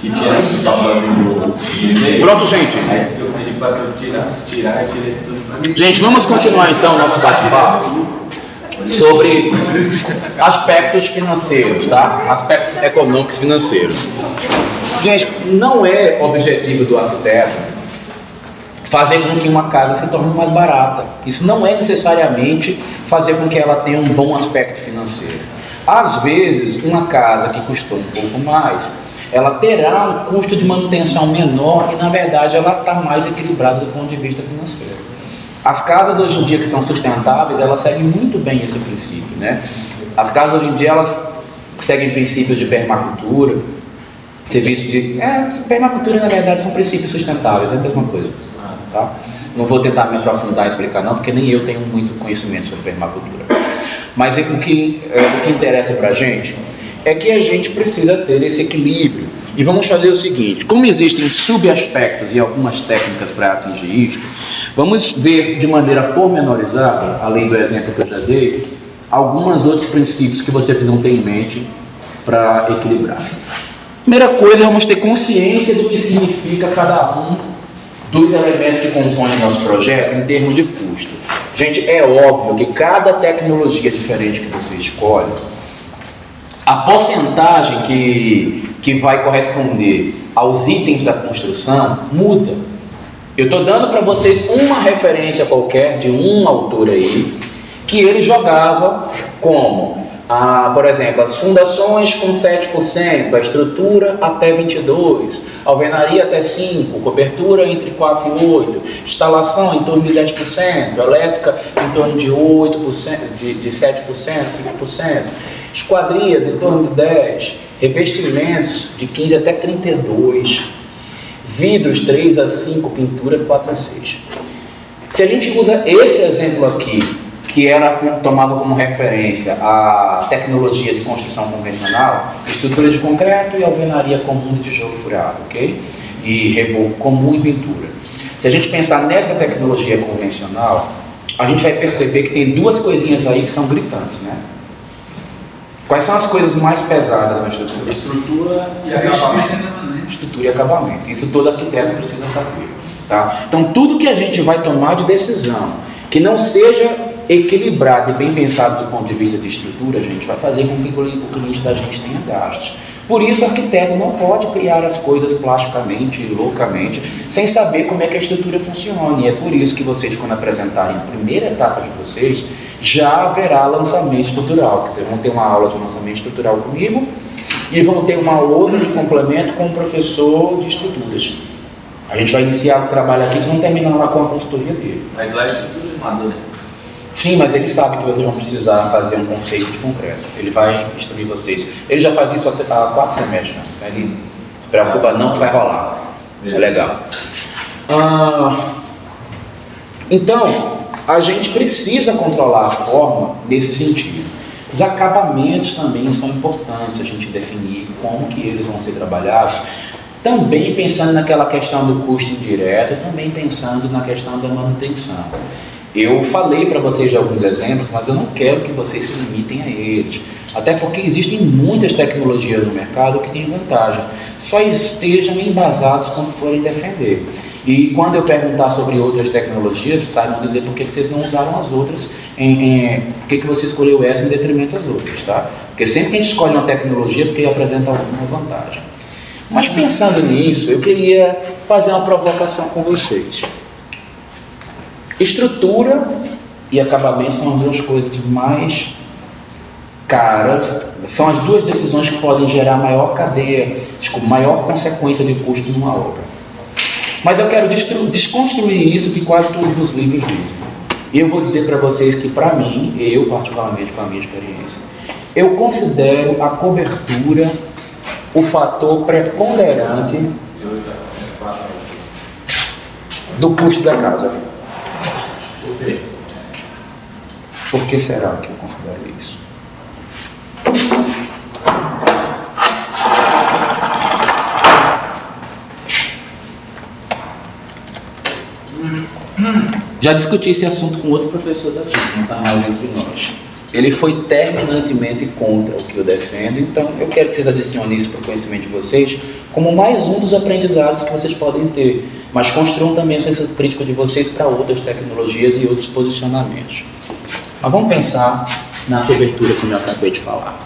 que tinha um saldozinho do e-mail. Pronto, gente. Aí eu pedi para tu tirar e tirei tudo. Gente, vamos continuar então nosso bate-papo sobre aspectos financeiros, tá? Aspectos econômicos financeiros. Gente, não é objetivo do arquiteto fazer com que uma casa se torne mais barata. Isso não é necessariamente fazer com que ela tenha um bom aspecto financeiro. Às vezes, uma casa que custou um pouco mais, ela terá um custo de manutenção menor e, na verdade, ela está mais equilibrada do ponto de vista financeiro. As casas hoje em dia que são sustentáveis, elas seguem muito bem esse princípio, né? As casas hoje em dia, elas seguem princípios de permacultura, serviço de... permacultura, na verdade, são princípios sustentáveis, é a mesma coisa, tá? Não vou tentar me aprofundar e explicar não, porque nem eu tenho muito conhecimento sobre permacultura. Mas o que interessa para a gente é que a gente precisa ter esse equilíbrio. E vamos fazer o seguinte: como existem subaspectos e algumas técnicas para atingir isso, vamos ver de maneira pormenorizada, além do exemplo que eu já dei, alguns outros princípios que vocês precisam ter em mente para equilibrar. Primeira coisa, vamos ter consciência do que significa cada um dos elementos que compõem o nosso projeto em termos de custo. Gente, é óbvio que cada tecnologia diferente que você escolhe, a porcentagem que vai corresponder aos itens da construção muda. Eu estou dando para vocês uma referência qualquer de um autor aí, que ele jogava como, por exemplo, as fundações com 7%, a estrutura até 22%, alvenaria até 5%, cobertura entre 4% e 8%, instalação em torno de 10%, elétrica em torno de 8%, de 7%, 5%, esquadrias em torno de 10%, revestimentos de 15% até 32%, vidros 3 a 5%, pintura 4 a 6%. Se a gente usa esse exemplo aqui, que era tomado como referência a tecnologia de construção convencional, estrutura de concreto e alvenaria comum de tijolo furado, ok? E reboco comum e pintura. Se a gente pensar nessa tecnologia convencional, a gente vai perceber que tem duas coisinhas aí que são gritantes, né? Quais são as coisas mais pesadas na estrutura? Estrutura e acabamento. Estrutura e acabamento. Isso todo arquiteto precisa saber, tá? Então, tudo que a gente vai tomar de decisão que não seja equilibrado e bem pensado do ponto de vista de estrutura, gente, vai fazer com que o cliente da gente tenha gastos. Por isso, o arquiteto não pode criar as coisas plasticamente, loucamente, sem saber como é que a estrutura funciona. E é por isso que vocês, quando apresentarem a primeira etapa de vocês, já haverá lançamento estrutural. Quer dizer, vão ter uma aula de lançamento estrutural comigo e vão ter uma outra de complemento com o professor de estruturas. A gente vai iniciar o trabalho aqui, vocês vão terminar lá com a consultoria dele. Mas lá é estrutura de madeira. Sim, mas ele sabe que vocês vão precisar fazer um conceito de concreto. Ele vai instruir vocês. Ele já faz isso há 4 semestres, né? Ele não se preocupa não que vai rolar. É legal. Então, a gente precisa controlar a forma nesse sentido. Os acabamentos também são importantes, a gente definir como que eles vão ser trabalhados, também pensando naquela questão do custo indireto, também pensando na questão da manutenção. Eu falei para vocês de alguns exemplos, mas eu não quero que vocês se limitem a eles. Até porque existem muitas tecnologias no mercado que têm vantagem. Só estejam embasados quando forem defender. E quando eu perguntar sobre outras tecnologias, saibam dizer por que vocês não usaram as outras, por que você escolheu essa em detrimento das outras, tá? Porque sempre que a gente escolhe uma tecnologia, porque apresenta alguma vantagem. Mas pensando nisso, eu queria fazer uma provocação com vocês. Estrutura e acabamento são as duas coisas mais caras, são as duas decisões que podem gerar maior maior consequência de custo numa obra. Mas eu quero desconstruir isso que quase todos os livros dizem. E eu vou dizer para vocês que, para mim, eu particularmente com a minha experiência, eu considero a cobertura o fator preponderante do custo da casa. Por que será que eu considero isso? Já discuti esse assunto com outro professor da TIC, não está mais entre nós. ele foi terminantemente contra o que eu defendo. Então eu quero que vocês adicionem isso para o conhecimento de vocês como mais um dos aprendizados que vocês podem ter, mas construam também o senso crítico de vocês para outras tecnologias e outros posicionamentos. Mas vamos pensar na cobertura como eu acabei de falar.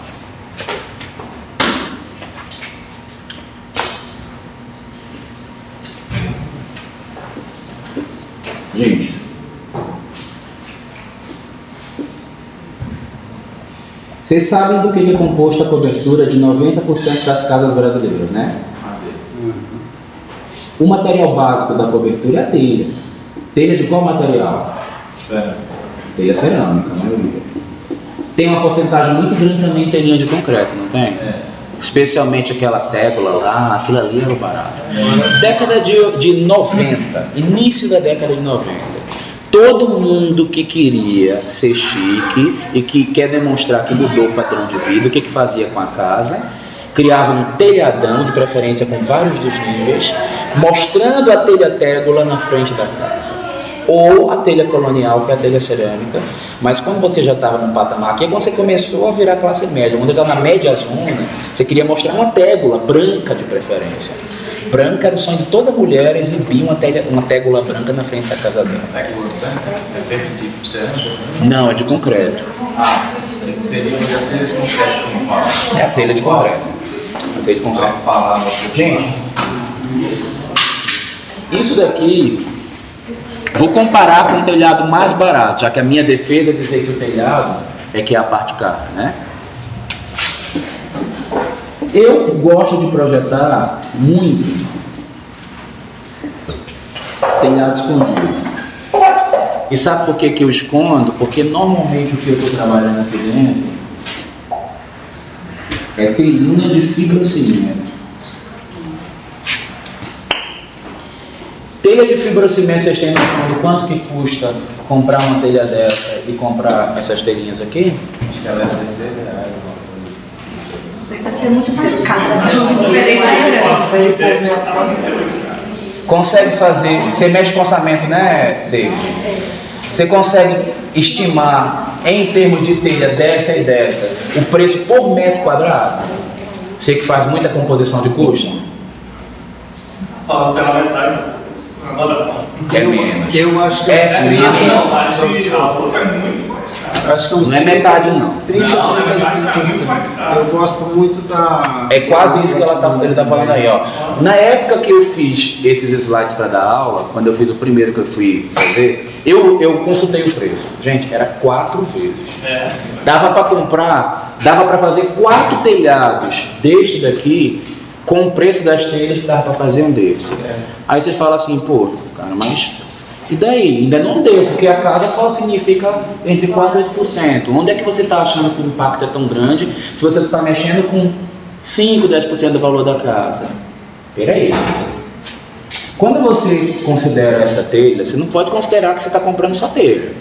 Gente, vocês sabem do que é composta a cobertura de 90% das casas brasileiras, né? O material básico da cobertura é a telha. Telha de qual material? Certo. Telha cerâmica, a maioria. Tem uma porcentagem muito grande também em telhinha de concreto, não tem? É. Especialmente aquela tégula lá, aquilo ali era o barato. Década de 90, início da década de 90. Todo mundo que queria ser chique e que quer demonstrar que mudou o padrão de vida, o que fazia com a casa? Criava um telhadão, de preferência com vários desníveis, mostrando a telha tégula na frente da casa. Ou a telha colonial, que é a telha cerâmica. Mas quando você já estava num patamar, que é quando você começou a virar classe média, quando você estava na média zona, você queria mostrar uma tégula branca de preferência. Branca era o sonho de toda mulher exibir uma tégula branca na frente da casa dela. Tégula branca é feito de cerâmica? Não, é de concreto. Ah, seria a telha de concreto, como fala. É a telha de concreto. A telha de concreto. Uma palavra. Gente, isso daqui, vou comparar com um telhado mais barato, já que a minha defesa é dizer que o telhado é que é a parte cara, né? Eu gosto de projetar muito telhados escondidos. E sabe por que eu escondo? Porque normalmente o que eu estou trabalhando aqui dentro é telhinha de fibrocimento. Telha de fibrocimento, vocês têm noção do quanto que custa comprar uma telha dessa e comprar essas telhinhas aqui? Acho que ela deve ser R$6. Deve ser muito mais cara. Consegue fazer, você mexe com orçamento, né, David? Você consegue estimar, em termos de telha dessa e dessa, o preço por metro quadrado? Você que faz muita composição de custo? Fala pela metade. É menos. Eu acho que É menos. acho que uns Não é metade, não. 30 a 35%. Eu gosto muito da. É quase isso que ele tá falando aí, ó. Na época que eu fiz esses slides para dar aula, quando eu fiz o primeiro que eu fui fazer, eu consultei o preço. Gente, era 4 vezes. Dava para comprar, dava para fazer 4 telhados deste daqui com o preço das telhas que dava para fazer um desse. Aí você fala assim, pô, cara, mas e daí? Ainda não deu, porque a casa só significa entre 4% e 8%. Onde é que você está achando que o impacto é tão grande se você está mexendo com 5, 10% do valor da casa? Peraí. Quando você considera essa telha, você não pode considerar que você está comprando só telha.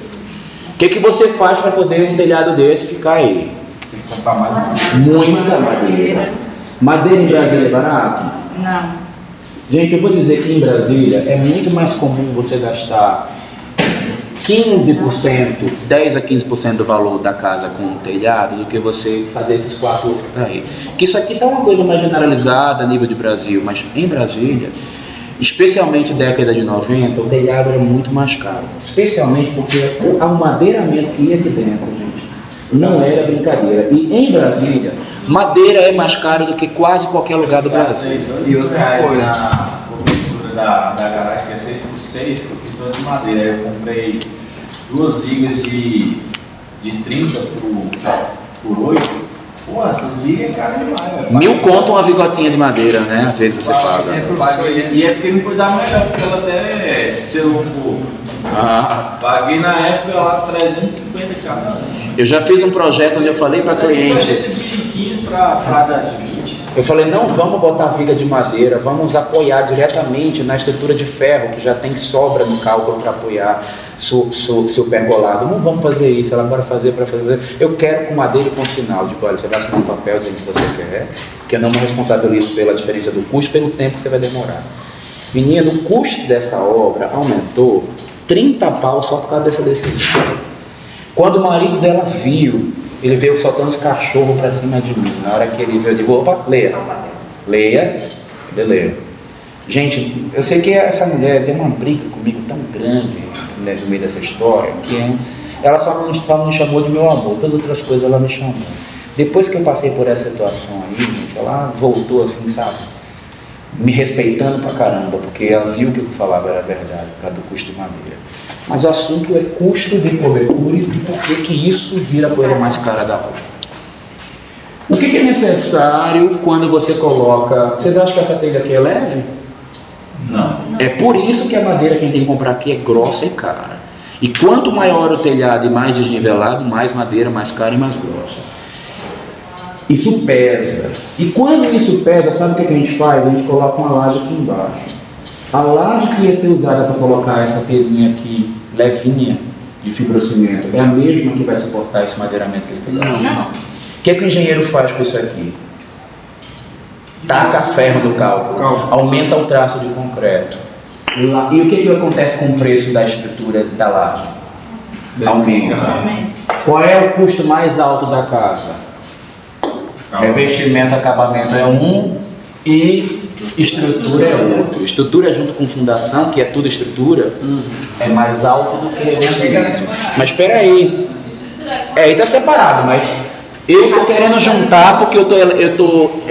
O que você faz para poder um telhado desse ficar aí? Tem que comprar mais. Muita madeira. Madeira em Brasília é barato? Não. Gente, eu vou dizer que em Brasília é muito mais comum você gastar 15%, 10 a 15% do valor da casa com o telhado do que você fazer esses 4 outros aí. Que isso aqui está uma coisa mais generalizada a nível de Brasil, mas em Brasília, especialmente década de 90, o telhado era muito mais caro. Especialmente porque o amadeiramento que ia aqui dentro, gente, não era brincadeira. E em Brasília, madeira é mais caro do que quase qualquer lugar do Brasil. E outra coisa. Na cobertura da garagem, que é 6x6, que eu fiz toda de madeira. Aí eu comprei 2 vigas de 30 por 8. Pô, essas vigas é caro demais, velho. 1.000 conto uma vigotinha de madeira, né? Às vezes você paga. E é porque não foi dar melhor, porque ela até selou um pouco. Paguei na época lá 350 cada um. Eu já fiz um projeto onde eu falei para cliente. Eu recebi 15 para dar 20. Eu falei, não vamos botar viga de madeira, vamos apoiar diretamente na estrutura de ferro, que já tem sobra no cálculo para apoiar seu pergolado. Não vamos fazer isso, ela vai fazer para fazer. Eu quero com madeira e ponto final. Tipo, olha, você vai assinar um papel dizendo que você quer, porque eu não me responsabilizo pela diferença do custo, pelo tempo que você vai demorar. Menino, o custo dessa obra aumentou 30 pau só por causa dessa decisão. Quando o marido dela viu ele veio soltando os cachorros pra cima de mim. Na hora que ele veio, eu digo, opa, leia. Gente, eu sei que essa mulher tem uma briga comigo tão grande, né, no meio dessa história, que ela só não me chamou de meu amor, todas as outras coisas ela me chamou. Depois que eu passei por essa situação aí, gente, ela voltou assim, sabe, me respeitando pra caramba, porque ela viu que o que eu falava era verdade, por causa do custo de madeira. Mas o assunto é custo de cobertura e por que isso vira a coisa mais cara da obra. O que é necessário quando você coloca... Vocês acham que essa telha aqui é leve? Não. É por isso que a madeira que a gente tem que comprar aqui é grossa e cara. E quanto maior o telhado e mais desnivelado, mais madeira, mais cara e mais grossa. Isso pesa. E quando isso pesa, sabe o que a gente faz? A gente coloca uma laje aqui embaixo. A laje que ia ser usada para colocar essa telhinha aqui, levinha, de fibrocimento, é a mesma que vai suportar esse madeiramento que esse pedaço? Não. O que o engenheiro faz com isso aqui? Taca ferro no cálculo, aumenta o traço de concreto. E o que acontece com o preço da estrutura da laje? Aumenta. Qual é o custo mais alto da casa? Revestimento, acabamento é um e estrutura é outro. Estrutura junto com fundação, que é tudo estrutura, é mais alto do que revestimento. Mas espera aí. Aí está separado, mas eu estou querendo juntar porque eu estou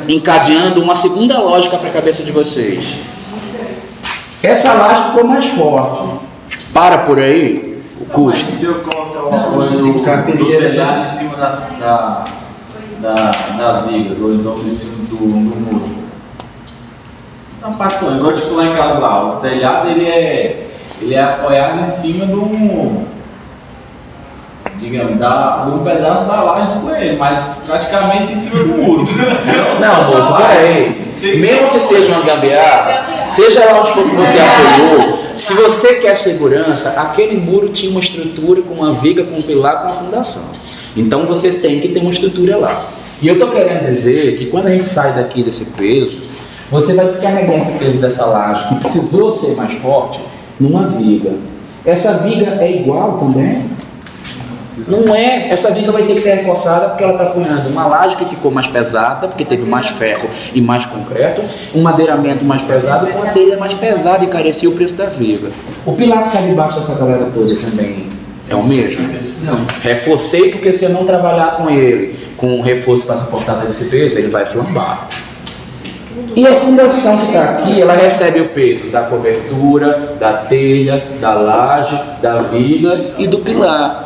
encadeando uma segunda lógica para a cabeça de vocês. Essa laje ficou mais forte. Para por aí o custo. Se eu colocar o apoio do telhado em cima das vigas, ou então em cima do muro. Não, particular, igual tipo lá em casa lá, o telhado ele é apoiado em cima de um pedaço da laje com ele, mas praticamente em cima do muro. Não, moço, peraí. Mesmo que seja uma gambiarra, seja lá onde for que você apoiou, se você quer segurança, aquele muro tinha uma estrutura com uma viga, com um pilar, com uma fundação. Então você tem que ter uma estrutura lá. E eu estou querendo dizer que quando a gente sai daqui desse peso, você vai descarregar esse peso dessa laje, que precisou ser mais forte, numa viga. Essa viga é igual também? Não é, essa viga vai ter que ser reforçada porque ela está apoiando uma laje que ficou mais pesada, porque teve mais ferro e mais concreto, um madeiramento mais pesado, com a telha mais pesada e encarecia o preço da viga. O pilar que está debaixo dessa galera toda também é o mesmo? Não. Reforcei porque se eu não trabalhar com ele, com um reforço para suportar todo esse peso, ele vai flambar. E a fundação que está aqui, ela recebe o peso da cobertura, da telha, da laje, da viga e do pilar.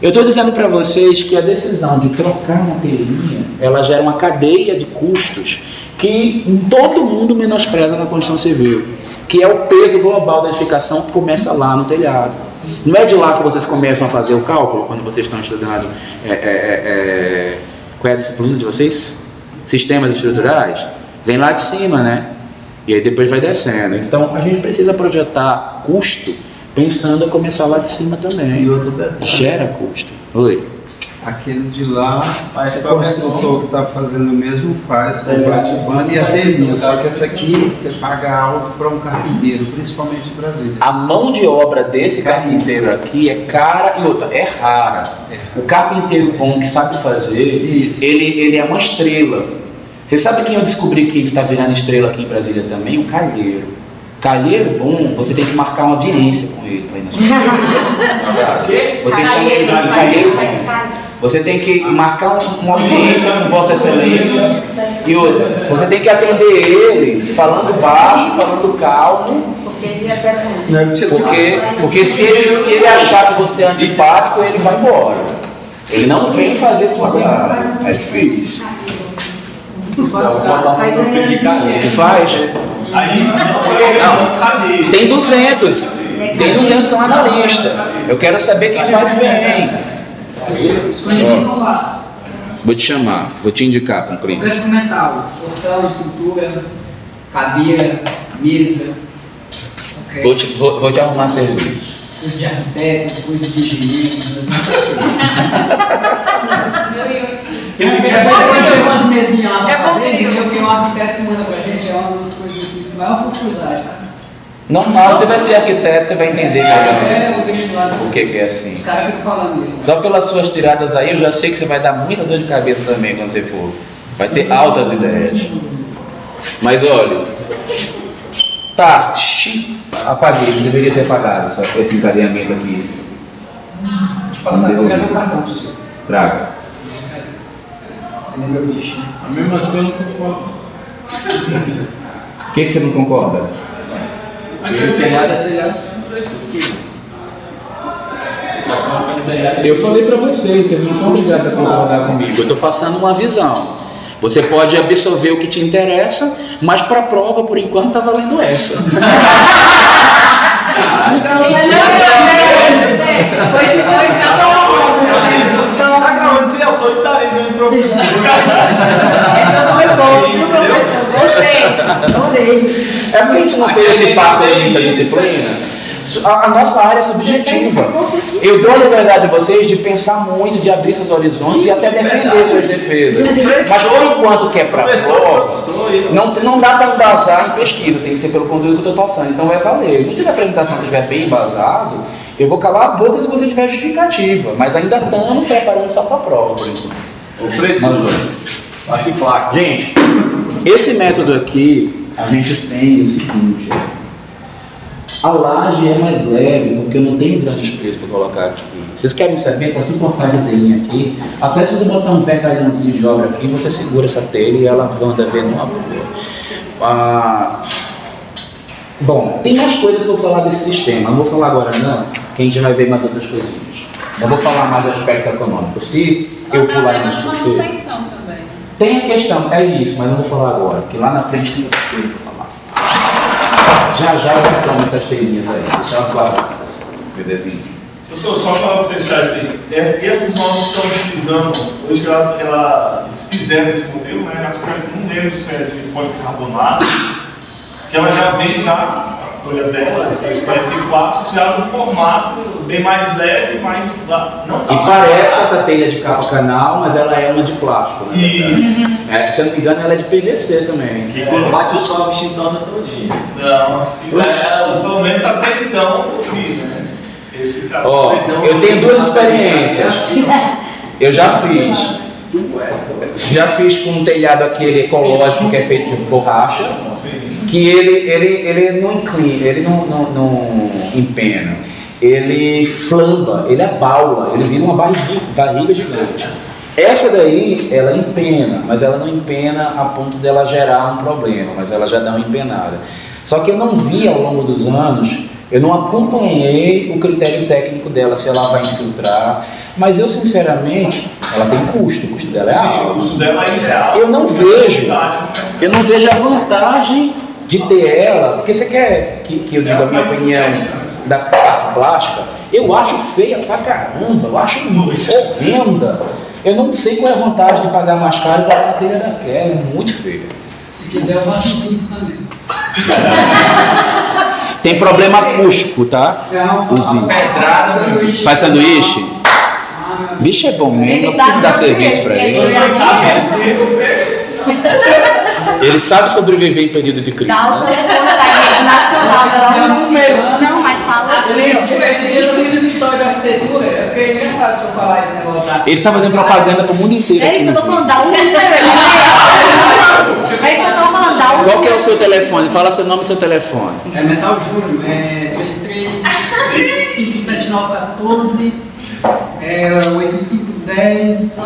Eu estou dizendo para vocês que a decisão de trocar uma telhinha, ela gera uma cadeia de custos que todo mundo menospreza na construção civil, que é o peso global da edificação que começa lá no telhado. Não é de lá que vocês começam a fazer o cálculo, quando vocês estão estudando, qual é a disciplina de vocês? Sistemas estruturais? Vem lá de cima, né? E aí depois vai descendo. Então a gente precisa projetar custo pensando em começar lá de cima também. E outro detalhe. Gera custo. Oi. Aquele de lá, o construtor que está fazendo o mesmo faz com o bate-banda e a telhinha. Só que essa aqui você paga alto para um carpinteiro, principalmente no Brasil. A mão de obra desse carpinteiro aqui é cara e outra, é rara. O carpinteiro bom que sabe fazer, ele é uma estrela. Você sabe quem eu descobri que está virando estrela aqui em Brasília também? O calheiro. Calheiro bom, você tem que marcar uma audiência com ele para ir na sua casa. Sabe? Você chama ele de calheiro bom. Você tem que marcar uma audiência com Vossa Excelência. E outra, você tem que atender ele falando baixo, falando calmo. Porque se ele achar que você é antipático, ele vai embora. Ele não vem fazer esse trabalho. É difícil. Faz. Não, tem 200. Tem 200 são analistas. Eu quero saber quem faz bem. Vou te chamar, vou te indicar para um cliente. Canto mental, portão, estrutura, cadeira, mesa. Okay. Vou te arrumar serviço. Coisa de arquiteto, coisa de engenheiro, depois quando chegou umas mesinhas lá para fazer, entendeu? Que o arquiteto que manda pra gente é uma das coisas assim, de maior fluxuagem, sabe? Normal, você vai ser arquiteto, você vai entender melhor Eu vejo lá. o que é assim. Os caras ficam falando dele. Só pelas suas tiradas aí, eu já sei que você vai dar muita dor de cabeça também quando você for. Vai ter altas ideias. Mas olha, tá, apaguei, eu deveria ter apagado esse encadeamento aqui. Deixa eu passar, eu quero o cartão pro senhor. Traga. Ele é meu bicho, né? A mesma assim eu não concordo. O que você não concorda? Mas o telhado é telhado de estrutura. Você tá colocando telhado. Eu falei pra vocês não são obrigados a concordar comigo. Eu estou passando uma visão. Você pode absorver o que te interessa, mas para a prova, por enquanto, está valendo essa. Tá gravando sem autoritarismo de professor. É porque a gente não fez esse pacto no início da disciplina. A nossa área é subjetiva. Eu dou a liberdade a vocês de pensar muito, de abrir seus horizontes e até defender suas defesas. Mas por enquanto que é para prova, não dá para embasar em pesquisa, tem que ser pelo conteúdo que eu estou passando. Então vai valer. No dia da apresentação, se estiver bem embasado, eu vou calar a boca se você tiver justificativa. Mas ainda estamos preparando só para a prova, por enquanto. O preço. Passe placa. Gente, esse método aqui, a gente tem o seguinte. A laje é mais leve, porque eu não tenho grandes preços para colocar aqui. Vocês querem saber? Posso cortar essa telinha aqui? Até se você botar um pé carinhozinho de obra aqui, você segura essa telha e ela anda vendo uma boa. Bom, tem mais coisas que eu vou falar desse sistema. Não vou falar agora não, que a gente vai ver mais outras coisinhas. Não vou falar mais do aspecto econômico. Se eu pular em você... Tem a questão, é isso, mas não vou falar agora, porque lá na frente tem outra coisa para falar. Já eu retomo essas telinhas aí, deixa elas guardadas, bebezinho. Professor, só para fechar isso aí, esses móveis que estão utilizando, hoje eles fizeram esse modelo, né? Acho que um deles é de policarbonato, que ela já vem já, a folha dela, 344, já no formato bem mais leve, mais. Não tá e parece essa telha de capa canal, mas ela é uma de plástico. Né? Isso. Se eu não me engano, ela é de PVC também. Que quando bate o sol, o bichinho toda todinho. Não, acho que pelo menos até então eu vi, né? Ó, eu tenho duas experiências. Eu já fiz. Já fiz com um telhado aquele ecológico que é feito de borracha, que ele não inclina, ele não empena, ele flamba, ele abaula, ele vira uma barriga gigante. Essa daí, ela empena, mas ela não empena a ponto dela gerar um problema, mas ela já dá uma empenada. Só que eu não vi ao longo dos anos, eu não acompanhei o critério técnico dela, se ela vai infiltrar, mas eu sinceramente, ela tem custo, o custo dela é alto. O custo dela é ideal. Eu não vejo a vantagem de ter ela, porque você quer que eu diga a minha opinião da parte plástica? Eu acho feia pra caramba, eu acho horrenda. Eu não sei qual é a vantagem de pagar mais caro para a telha daquela, é muito feia. Se quiser, eu faço 5 também. Tem problema acústico, tá? Sanduíche. Faz sanduíche? Bicho é bom mesmo, não precisa dar serviço para ele. Ele sabe sobreviver em período de crise. Dá o Né? telefone da rede nacional, dá um número. Não, mas fala. Esses dias eu fui no escritório de arquitetura, eu fiquei engraçado se eu falar esse negócio lá. Ele tá fazendo propaganda pro mundo inteiro. É isso que eu tô falando, dá um número. É isso que eu tô falando, dá um número. Qual que é o seu telefone? Fala seu nome e seu telefone. É Metal Júnior, é 33-57914, 8510,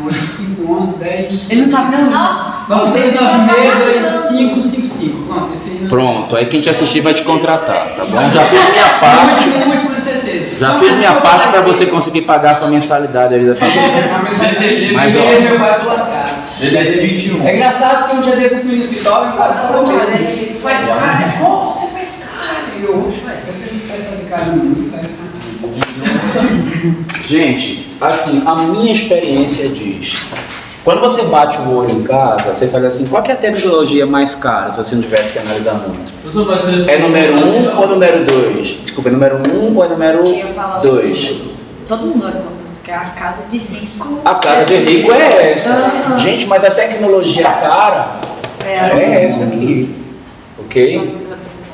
851110. Ele não sabe não. Nossa! 96962555. Pronto, esse aí. Pronto, aí quem te assistir vai te contratar, tá bom? Já fiz minha parte. O último, com certeza. Já fiz minha parte para você conseguir pagar a sua mensalidade aí da família. A mensalidade Mas, ó, dele, meu pai pula cara. DDD 21. É engraçado porque um dia desse eu fui no escritório e o cara falou mesmo. Faz cara, pô, você faz cara. E eu, oxe, velho, por que a gente vai fazer cara no mundo? Gente, assim, a minha experiência diz, quando você bate o olho em casa, você fala assim, qual que é a tecnologia mais cara, se você não tivesse que analisar muito? É número 1 ou número 2? Desculpa, é número 1 ou é número 2? Todo mundo olha que é a casa de rico. A casa de rico é essa. Gente, mas a tecnologia cara é essa aqui, ok?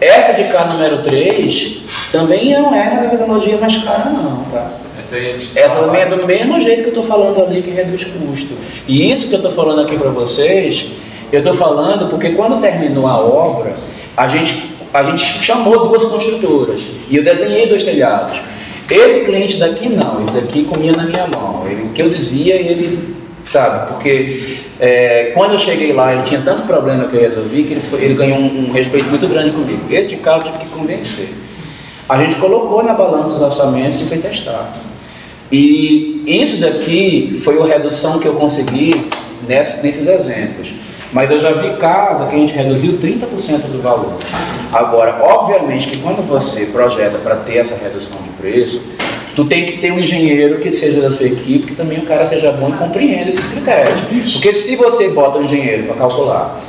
Essa de cá número 3 também não é na tecnologia mais cara não, tá? Essa também é do mesmo jeito que eu estou falando ali, que reduz custo. E isso que eu estou falando aqui para vocês, eu estou falando porque quando terminou a obra, a gente chamou 2 construtoras e eu desenhei 2 telhados. Esse cliente daqui não, esse daqui comia na minha mão. O que eu dizia, ele, sabe, porque quando eu cheguei lá, ele tinha tanto problema que eu resolvi, que ele ganhou um respeito muito grande comigo. Esse de cá eu tive que convencer. A gente colocou na balança os orçamentos e foi testar. E isso daqui foi a redução que eu consegui nesses exemplos. Mas eu já vi casa que a gente reduziu 30% do valor. Agora, obviamente que quando você projeta para ter essa redução de preço, tu tem que ter um engenheiro que seja da sua equipe, que também o cara seja bom e compreenda esses critérios. Porque se você bota um engenheiro para calcular,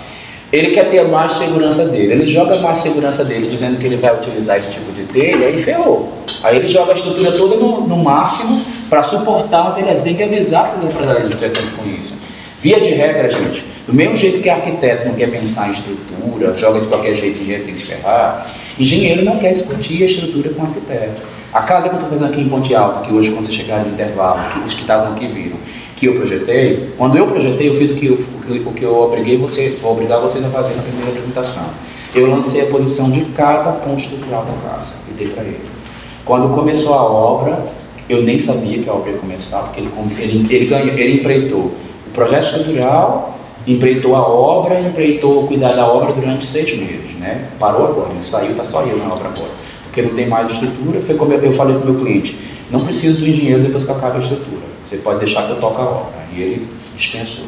ele quer ter mais segurança dele, ele joga mais segurança dele dizendo que ele vai utilizar esse tipo de telha, aí ferrou. Aí ele joga a estrutura toda no máximo para suportar o telhado. Você tem que avisar que você tem que trabalhar com isso. Via de regra, gente, do mesmo jeito que arquiteto não quer pensar em estrutura, joga de qualquer jeito, engenheiro tem que se ferrar, engenheiro não quer discutir a estrutura com o arquiteto. A casa que eu estou fazendo aqui em Ponte Alta, que hoje quando vocês chegaram no intervalo, os que estavam aqui viram, que eu projetei, quando eu projetei, eu fiz o que eu vou obrigar vocês a fazer na primeira apresentação. Eu lancei a posição de cada ponto estrutural da casa e dei para ele. Quando começou a obra, eu nem sabia que a obra ia começar, porque ele empreitou o projeto estrutural, empreitou a obra, empreitou cuidar da obra durante 6 meses, né? Parou agora, ele saiu, está só eu na obra agora, porque não tem mais estrutura. Foi como eu falei para o meu cliente, não preciso do engenheiro depois que acabe a estrutura, você pode deixar que eu toque a obra. E ele dispensou.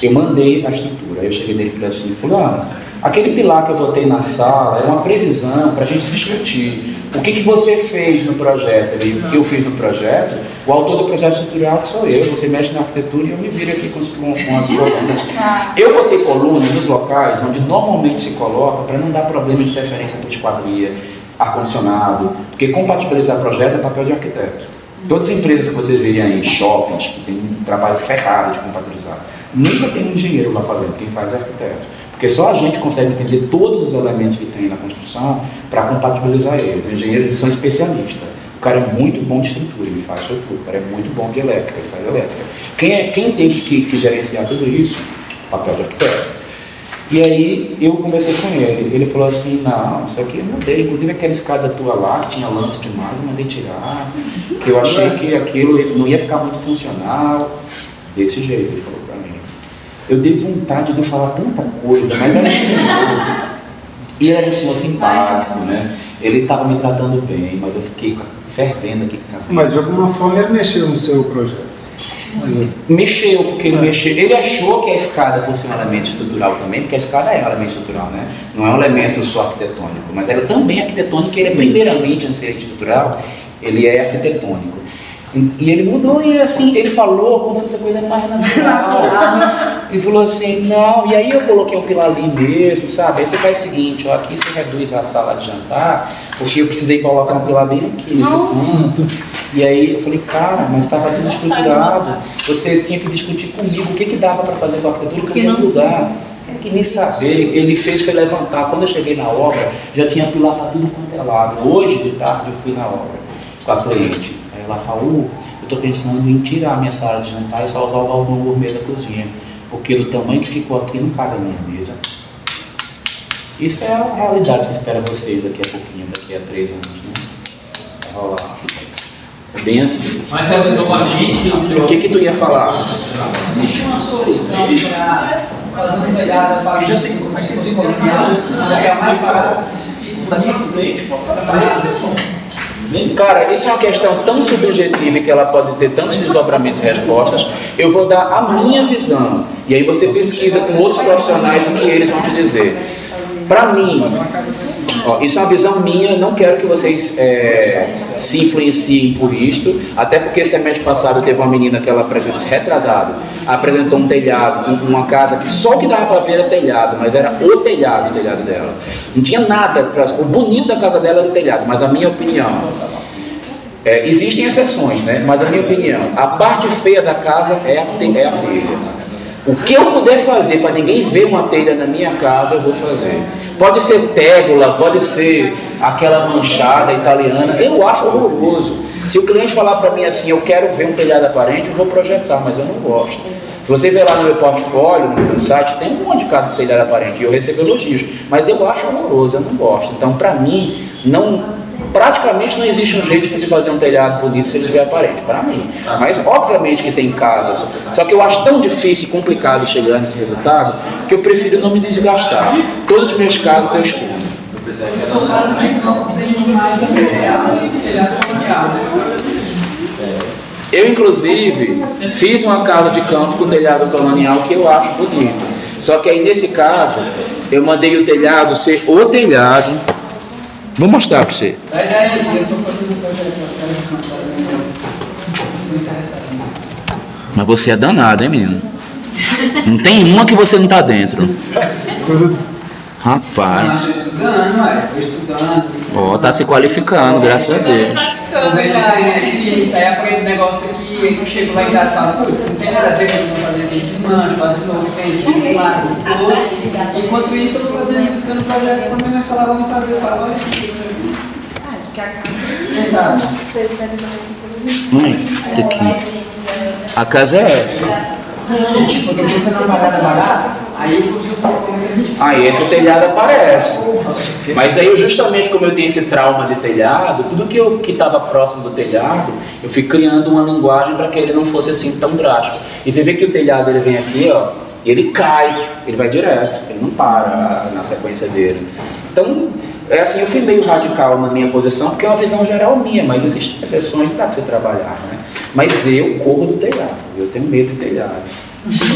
Eu mandei a estrutura, aí eu cheguei nele e falei assim, fulano, aquele pilar que eu botei na sala é uma previsão para a gente discutir. O que você fez no projeto? O que eu fiz no projeto? O autor do projeto estrutural sou eu, você mexe na arquitetura e eu me viro aqui com as colunas. Eu botei colunas nos locais onde normalmente se coloca para não dar problema de referência para esquadria, ar-condicionado, porque compatibilizar projeto é papel de arquiteto. Todas as empresas que vocês verem aí, shoppings, que tem um trabalho ferrado de compatibilizar, nunca tem um engenheiro lá fazendo, quem faz é arquiteto. Porque só a gente consegue entender todos os elementos que tem na construção para compatibilizar eles. Os engenheiros são especialistas. O cara é muito bom de estrutura, ele faz estrutura. O cara é muito bom de elétrica, ele faz elétrica. Quem tem que gerenciar tudo isso? Papel de arquiteto. E aí eu conversei com ele. Ele falou assim, não, isso aqui eu mudei. Inclusive aquela escada tua lá, que tinha lance demais, eu mandei tirar. Que eu achei que aquilo não ia ficar muito funcional. Desse jeito, ele falou para mim. Eu dei vontade de falar tanta coisa, mas era e ele era um senhor simpático, né? Ele estava me tratando bem, mas eu fiquei fervendo aqui. Mas de alguma forma ele mexeu no seu projeto? Mexeu, porque ele achou que a escada, por ser um elemento estrutural também, porque a escada é um elemento estrutural, né? Não é um elemento só arquitetônico, mas ela também é arquitetônica, ele é primeiramente, antes de ser estrutural, ele é arquitetônico. E ele mudou e assim, ele falou como se fosse a coisa mais natural. E falou assim, não, e aí eu coloquei um pilar ali mesmo, sabe? Aí você faz o seguinte, ó, aqui você reduz a sala de jantar, porque eu precisei colocar um pilar bem aqui nesse ponto. E aí eu falei, cara, mas estava tudo estruturado, você tinha que discutir comigo o que dava para fazer com a arquitetura, que eu ia mudar. Que nem saber, ele foi levantar. Quando eu cheguei na obra, já tinha pilar para tudo quanto é lado. Hoje de tarde eu fui na obra com a cliente. Aí ela, Raul, eu estou pensando em tirar a minha sala de jantar e só usar o balcão gourmet da cozinha, porque do tamanho que ficou aqui não cabe a minha mesa. Isso é a realidade que espera vocês daqui a pouquinho, daqui a 3 anos, né? Vai rolar. É bem assim. Mas você avisou com a gente o que tu ia falar? Existe uma solução para fazer um telhado para já tem colonial, que é mais barato Cara, isso é uma questão tão subjetiva que ela pode ter tantos desdobramentos e respostas. Eu vou dar a minha visão. E aí você pesquisa com outros profissionais o que eles vão te dizer. Para mim, ó, isso é uma visão minha, não quero que vocês se influenciem por isto, até porque semestre passado teve uma menina que ela apresentou, retrasado, apresentou um telhado, uma casa que só o que dava para ver era telhado, mas era o telhado dela. Não tinha nada, o bonito da casa dela era o telhado, mas a minha opinião, existem exceções, né? Mas a minha opinião, a parte feia da casa é a telha. O que eu puder fazer para ninguém ver uma telha na minha casa, eu vou fazer. Pode ser tégula, pode ser aquela manchada italiana, eu acho horroroso. Se o cliente falar para mim assim, eu quero ver um telhado aparente, eu vou projetar, mas eu não gosto. Se você ver lá no meu portfólio, no meu site, tem um monte de casa com telhado aparente e eu recebo elogios, mas eu acho horroroso, eu não gosto. Então, para mim, praticamente não existe um jeito de se fazer um telhado bonito se ele tiver aparente, para mim. Mas, obviamente que tem casas, só que eu acho tão difícil e complicado chegar nesse resultado, que eu prefiro não me desgastar. Todas as minhas casas eu estudo. Eu sou casa de campo, tem mais apropriado, telhado colonial, né? Eu, inclusive, fiz uma casa de campo com telhado colonial que eu acho bonito. Só que aí, nesse caso, eu mandei o telhado ser o telhado. Vou mostrar para você. Daí, eu estou fazendo um projeto de campo da estou interessado. Mas você é danado, hein, menino? Não tem uma que você não está dentro. Rapaz. Estou estudando, estou estudando. Ó, tá se qualificando, graças a Deus. Estou vendo aqui, isso aí aprende um negócio aqui, aí eu chego lá em casa e falo, putz, não tem nada a ver com eu vou fazer aquele desmanche, faço de novo, penso, um lado, do outro. Enquanto isso, eu vou fazendo, buscando um projeto, quando minha mãe falar, vamos fazer, eu falo, olha aqui. Quem sabe? Mãe, aqui. A casa é essa. Porque você não pagar barata, aí eu uso o Aí esse telhado aparece. Mas aí, justamente como eu tenho esse trauma de telhado, tudo que estava próximo do telhado, eu fui criando uma linguagem para que ele não fosse assim tão drástico. E você vê que o telhado ele vem aqui, ó, e ele cai, ele vai direto, ele não para na sequência dele. Então, é assim, eu fui meio radical na minha posição, porque é uma visão geral minha, mas existem exceções que dá para você trabalhar, né? Mas eu corro do telhado, eu tenho medo de telhado.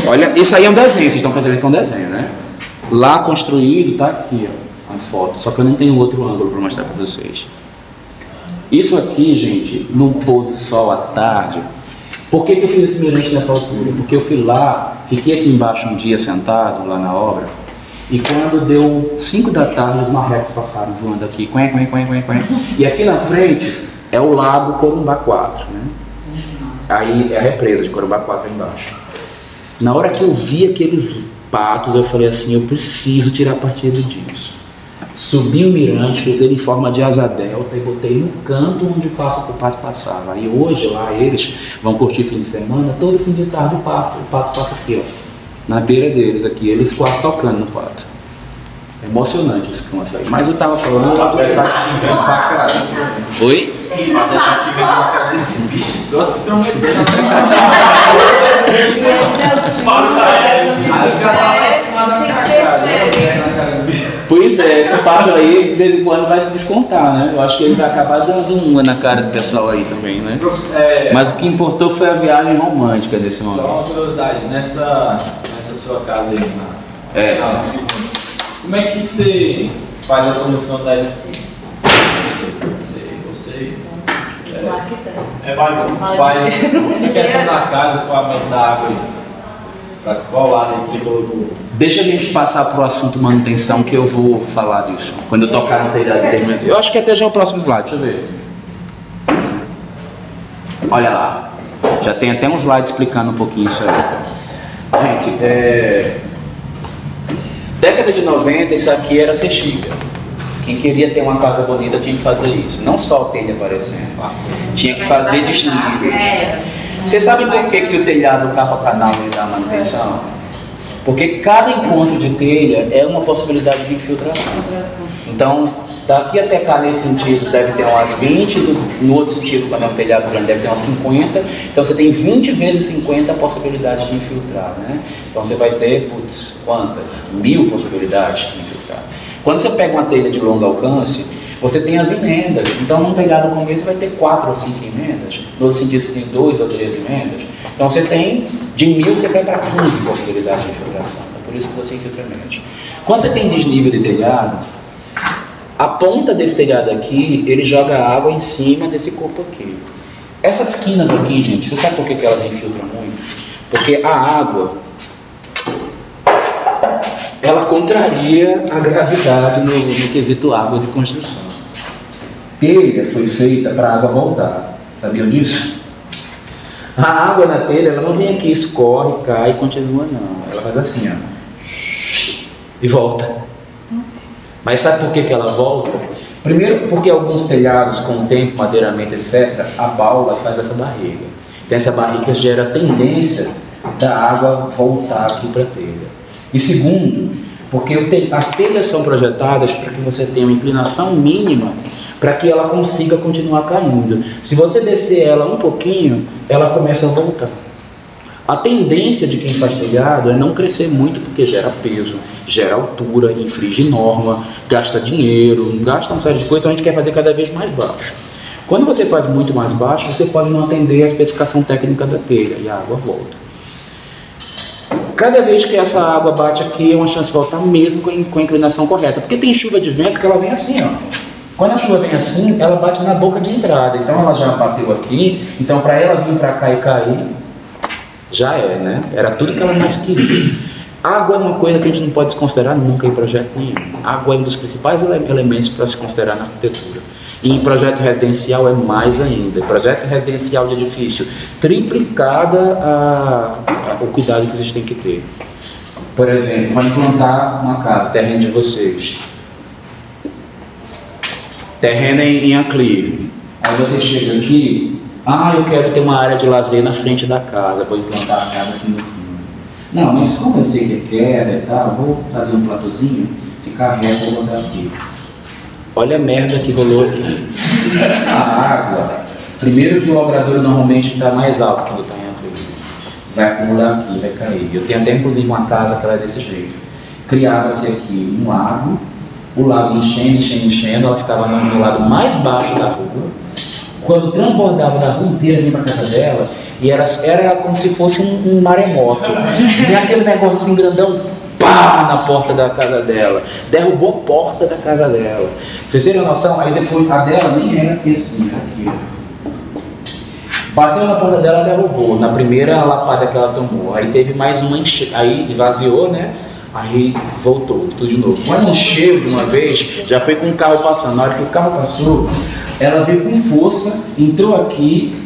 Olha, isso aí é um desenho, vocês estão fazendo aqui um desenho, né? Lá construído, tá aqui, ó, a foto, só que eu não tenho outro ângulo para mostrar para vocês. Isso aqui, gente, no pôr do sol à tarde. Por que eu fiz esse mirante nessa altura? Porque eu fui lá, fiquei aqui embaixo um dia sentado, lá na obra, e quando deu 5 da tarde, os marrecos passaram voando aqui, e aqui na frente é o lago Corumbá 4, né? Aí é a represa de Corumbá 4 aí embaixo. Na hora que eu vi aqueles patos, eu falei assim, eu preciso tirar partido disso. Subi o mirante, fiz ele em forma de asa delta e botei no canto onde o pato passava. Aí hoje lá eles vão curtir fim de semana, todo fim de tarde o pato passa aqui, ó, na beira deles aqui, eles quase tocando no pato. É emocionante esse canto aí. Mas eu tava falando... Tá te vendo pra caralho. Oi? Tá te vendo pra caralho desse bicho. Nossa, tem uma ideia. Passa ele. Aí o cara tá lá em cima da minha cara. Pois é, esse pato aí de vez em quando vai se descontar, né? Eu acho que ele vai acabar dando uma na cara do pessoal aí também, né? Mas o que importou foi a viagem romântica desse momento. Só uma curiosidade, nessa sua casa aí, como é que você faz a solução da escura? Você faz a questão da calha, o escoamento da água aí. Pra qual lado aí que você colocou? Deixa a gente passar para o assunto manutenção que eu vou falar disso. Quando eu tocar no telhado de termina. Eu acho que até já é o próximo slide, deixa eu ver. Olha lá. Já tem até um slide explicando um pouquinho isso aí. Gente, década de 90 isso aqui era Sexiga. Quem queria ter uma casa bonita tinha que fazer isso. Não só o telha aparecendo. Tinha que fazer desníveis. Você sabe por que o telhado capa canal e dá manutenção? Porque cada encontro de telha é uma possibilidade de infiltração. Então, daqui até cá nesse sentido deve ter umas 20, no outro sentido, quando é um telhado grande, deve ter umas 50. Então, você tem 20 vezes 50 possibilidades de infiltrar, né? Então, você vai ter, quantas? 1000 possibilidades de infiltrar. Quando você pega uma telha de longo alcance, você tem as emendas. Então, num telhado como esse, você vai ter 4 ou 5 emendas. No outro sentido, você tem 2 ou 3 emendas. Então, você tem, de 1000, você cai para 15 possibilidades de infiltração. Então, por isso que você infiltra menos. Quando você tem desnível de telhado, a ponta desse telhado aqui, ele joga água em cima desse corpo aqui. Essas quinas aqui, gente, você sabe por que elas infiltram muito? Porque a água, ela contraria a gravidade no quesito água de construção. Telha foi feita para a água voltar. Sabiam disso? A água na telha, ela não vem aqui, escorre, cai e continua, não. Ela faz assim, ó. E volta. Mas sabe por que ela volta? Primeiro porque alguns telhados, com o tempo, madeiramente, etc., abaula e faz essa barriga. Então essa barriga gera a tendência da água voltar aqui para a telha. E segundo, porque as telhas são projetadas para que você tenha uma inclinação mínima para que ela consiga continuar caindo. Se você descer ela um pouquinho, ela começa a voltar. A tendência de quem faz telhado é não crescer muito, porque gera peso, gera altura, infringe norma, gasta dinheiro, gasta uma série de coisas, então a gente quer fazer cada vez mais baixo. Quando você faz muito mais baixo, você pode não atender a especificação técnica da telha e a água volta. Cada vez que essa água bate aqui, é uma chance de voltar mesmo com a inclinação correta, porque tem chuva de vento que ela vem assim, ó. Quando a chuva vem assim, ela bate na boca de entrada, então ela já bateu aqui, então para ela vir para cá e cair, já é, né? Era tudo que ela mais queria. Água é uma coisa que a gente não pode desconsiderar nunca em projeto nenhum. Água é um dos principais elementos para se considerar na arquitetura. E em projeto residencial é mais ainda. Projeto residencial de edifício, triplicada o cuidado que vocês têm que ter. Por exemplo, vai implantar uma casa, terreno de vocês. Terreno em aclive. Aí você chega aqui, eu quero ter uma área de lazer na frente da casa, vou implantar a casa aqui no fundo. Não, mas como eu sei que é queda e tal, vou fazer um platôzinho, ficar reto, vou botar aqui. Olha a merda que rolou aqui. A água, primeiro que o logradouro normalmente está mais alto quando está em aclive. Vai acumular aqui, vai cair. Eu tenho até inclusive uma casa que ela é desse jeito. Criava-se aqui um lago, o lago enchendo, ela ficava no lado mais baixo da rua. Quando transbordava da rua inteira, vinha para a casa dela, e era como se fosse um maremoto. E aquele negócio assim grandão, pá, na porta da casa dela. Derrubou a porta da casa dela. Vocês terem noção? Aí depois, a dela nem era aqui assim, era aqui. Bateu na porta dela, derrubou. Na primeira lapada que ela tomou. Aí teve mais uma aí esvaziou, né? Aí voltou, tudo de novo. Quando encheu de uma vez, já foi com o carro passando. Na hora que o carro passou, ela veio com força, entrou aqui,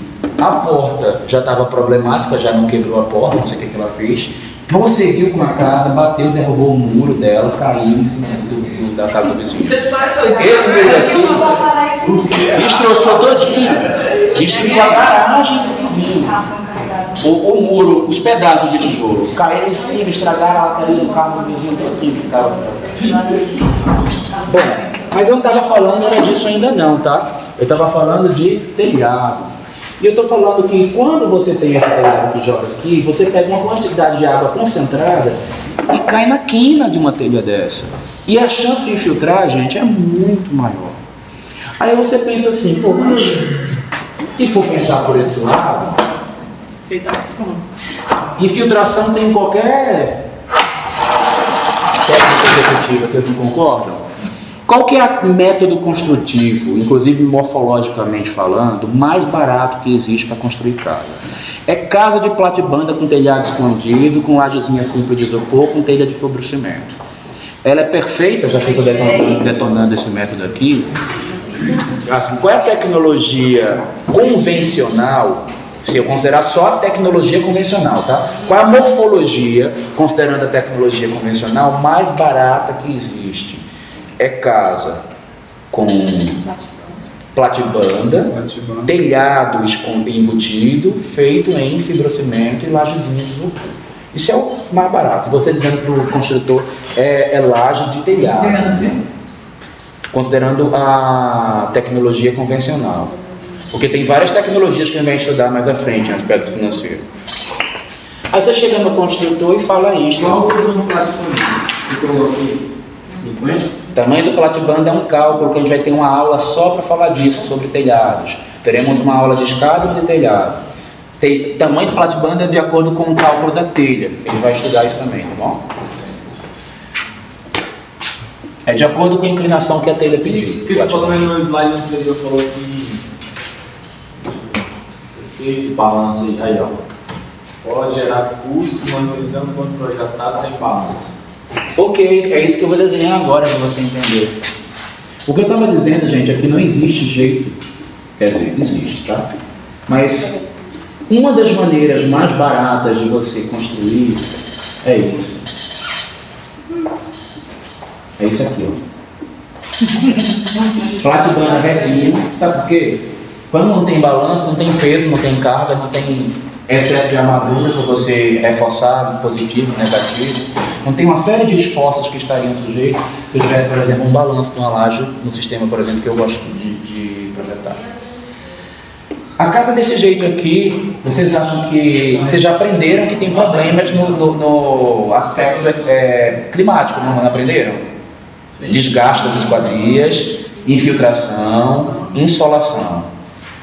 a porta já estava problemática, já não quebrou a porta, não sei o que ela fez. Prosseguiu com a casa, bateu, derrubou o muro dela, caiu em cima da casa do vizinho. Esse veio aqui, destroçou todinho, destruiu a garagem do vizinho. O muro, os pedaços de tijolo caíram em cima, estragaram a lataria do carro do vizinho todinho que ficava. Bom, mas eu não estava falando era disso ainda não, tá? Eu estava falando de telhado. E eu estou falando que quando você tem esse telhado que joga aqui, você pega uma quantidade de água concentrada e cai na quina de uma telha dessa. E a chance de infiltrar, gente, é muito maior. Aí você pensa assim, pô, mas se for pensar por esse lado, infiltração tem em qualquer técnica executiva, vocês não concordam? Qual que é o método construtivo, inclusive morfologicamente falando, mais barato que existe para construir casa? É casa de platibanda com telhado escondido, com lajezinha simples de isopor, com telha de fibrocimento. Ela é perfeita, já fico detonando esse método aqui. Assim, qual é a tecnologia convencional? Se eu considerar só a tecnologia convencional, tá? Qual é a morfologia, considerando a tecnologia convencional, mais barata que existe? É casa com platibanda, telhado embutido, feito em fibrocimento e lajezinha de isopor. Isso é o mais barato. Você dizendo para o construtor, é laje de telhado. Considerando a tecnologia convencional. Porque tem várias tecnologias que a gente vai estudar mais à frente, em aspecto financeiro. Aí você chega no construtor e fala isso. Qual o uso no platibanda? Eu coloquei 50? O tamanho do platibanda é um cálculo que a gente vai ter uma aula só para falar disso, sobre telhados. Teremos uma aula de escada e de telhado. Tamanho do platibanda é de acordo com o cálculo da telha. A gente vai estudar isso também, tá bom? É de acordo com a inclinação que a telha pediu. Que falando no slide anterior falou que balanço aí, ó. Pode gerar custo manutenção quando projetado sem balanço. Ok, é isso que eu vou desenhar agora para você entender. O que eu estava dizendo, gente, é que não existe jeito. Quer dizer, existe, tá? Mas Uma das maneiras mais baratas de você construir é isso. É isso aqui, ó. Platibanda retinha. Sabe por quê? Quando não tem balanço, não tem peso, não tem carga, não tem excesso de armadura para você reforçar, positivo, negativo. Não tem uma série de esforços que estariam sujeitos se eu tivesse, por exemplo, um balanço com uma laje no sistema, por exemplo, que eu gosto de projetar. A casa desse jeito aqui, vocês acham que... Vocês já aprenderam que tem problemas no aspecto climático, não aprenderam? Sim. Desgaste das esquadrias, infiltração, insolação.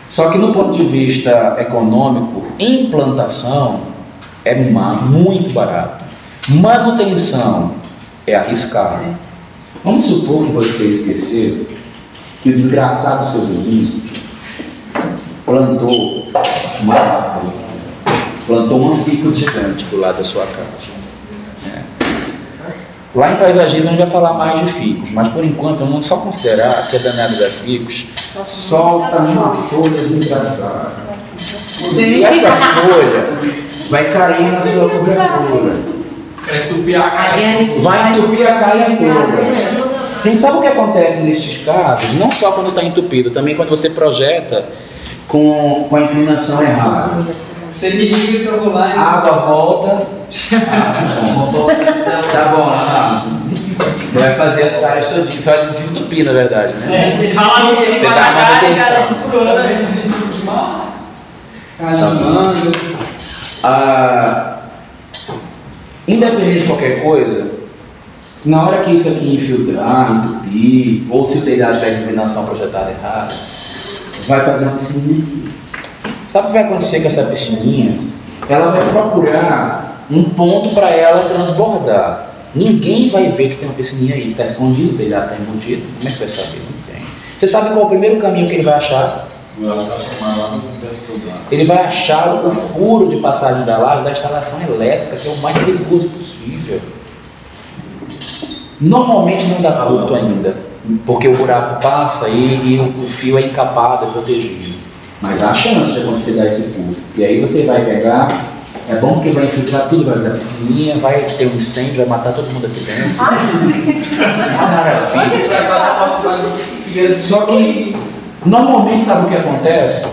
Só que no ponto de vista econômico, implantação é muito barato. Manutenção é arriscado. Vamos supor que você esqueceu que o desgraçado seu vizinho plantou uma árvore, plantou um ficus gigante do lado da sua casa. Lá em paisagismo a gente vai falar mais de ficus, mas por enquanto vamos só considerar que a danada da ficus solta uma folha desgraçada. E essa folha vai cair na sua cobertura. Vai entupir a casa. Vai entupir a casa toda. Quem sabe o que acontece nesses casos? Não só quando está entupido, também quando você projeta com a inclinação errada. Você me diga que eu vou lá e... A água volta. Tá bom, vai fazer as caras todinhas. Você vai desentupir, na verdade, né? Você dá manutenção. Também desentupe demais. Calamando. Independente de qualquer coisa, na hora que isso aqui infiltrar, entupir, ou se o telhado tiver inclinação projetada errada, vai fazer uma piscininha aqui. Sabe o que vai acontecer com essa piscininha? Ela vai procurar um ponto para ela transbordar. Ninguém vai ver que tem uma piscininha aí, está escondido, o telhado está embutido. Como é que você vai saber? Não tem. Você sabe qual é o primeiro caminho que ele vai achar? Ele vai achar o furo de passagem da laje da instalação elétrica, que é o mais perigoso possível. Normalmente não dá curto ainda, porque o buraco passa e o fio é encapado, é protegido. Mas há chance de conseguir dar esse pulo. E aí você vai pegar, é bom porque vai infiltrar tudo, vai dar piscininha, vai ter um incêndio, vai matar todo mundo aqui dentro. Maravilha. Só que, normalmente, sabe o que acontece?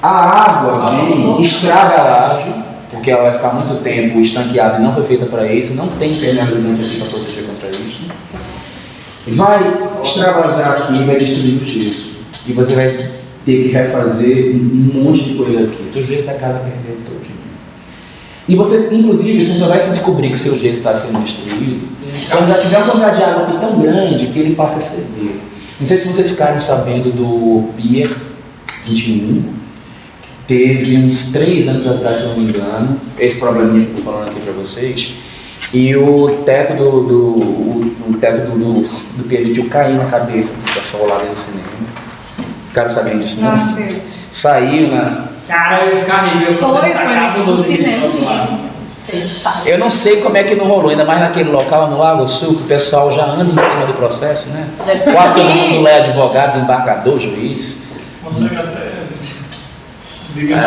A água vem, estraga a laje, porque ela vai ficar muito tempo estanqueada e não foi feita para isso, não tem impermeabilizante aqui para proteger contra isso. Vai extravasar aqui, vai destruir o gesso. E você vai ter que refazer um monte de coisa aqui. Seu gesso da casa perdeu todo. E você, inclusive, você só vai se descobrir que o seu gesso está sendo destruído quando já tiver uma quantidade de água aqui tão grande que ele passa a ceder. Não sei se vocês ficaram sabendo do Pier 21, que teve uns 3 anos atrás, se não me engano, esse probleminha que eu estou falando aqui para vocês, e o teto do Pier 21 caiu na cabeça do pessoal lá dentro do cinema. Ficaram sabendo disso, não? Saiu na... Cara, eu ia ficar rindo, você sacava o cinema. Eu não sei como é que não rolou, ainda mais naquele local no Lago Sul, que o pessoal já anda em cima do processo, né? Quase todo mundo é advogado, desembargador, juiz. Consegue até...